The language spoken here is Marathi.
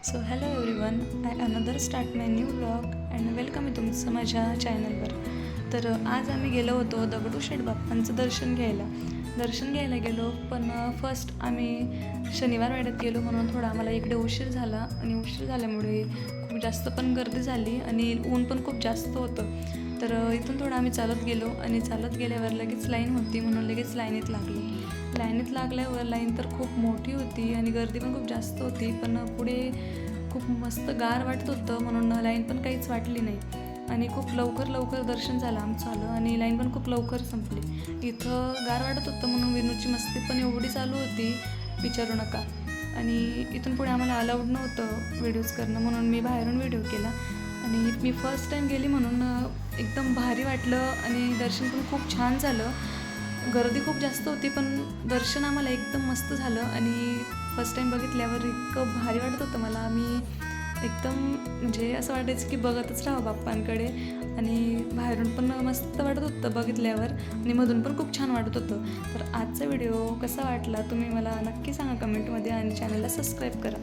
So hello everyone, I another start my new vlog and welcome आहे तुमचं माझ्या चॅनलवर. तर आज आम्ही गेलो होतो दगडूशेठ बाप्पांचं दर्शन घ्यायला गेलो. पण फर्स्ट आम्ही शनिवार वाड्यात गेलो म्हणून थोडा आम्हाला इकडे उशीर झाला आणि उशीर झाल्यामुळे खूप जास्त पण गर्दी झाली आणि ऊन पण खूप जास्त होतं. तर इथून थोडं आम्ही चालत गेलो आणि चालत गेल्यावर लगेच लाईन होती म्हणून लगेच लाईनीत लागलो. लाईनीत लागल्यावर लाईन तर खूप मोठी होती आणि गर्दी पण खूप जास्त होती. पण पुढे खूप मस्त गार वाटत होतं म्हणून लाईन पण काहीच वाटली नाही आणि खूप लवकर दर्शन झालं आमचं आणि लाईन पण खूप लवकर संपली. इथं गार वाटत होतं म्हणून विनूची मस्ती पण एवढी चालू होती विचारू नका. आणि इथून पुढे आम्हाला अलाउड नव्हतं व्हिडिओज करणं म्हणून मी बाहेरून व्हिडिओ केला. आणि मी फर्स्ट टाईम गेली म्हणून एकदम भारी वाटलं आणि दर्शन पण खूप छान झालं. गर्दी खूप जास्त होती पण दर्शन आम्हाला एकदम मस्त झालं आणि फर्स्ट टाईम बघितल्यावर इतकं भारी वाटत होतं मला. मी एकदम म्हणजे असं वाटायचं की बघतच राहावं बाप्पांकडे. आणि बाहेरून पण मस्त वाटत होतं बघितल्यावर आणि मधून पण खूप छान वाटत होतं. तर आजचा व्हिडिओ कसा वाटला तुम्ही मला नक्की सांगा कमेंटमध्ये आणि चॅनलला सबस्क्राईब करा.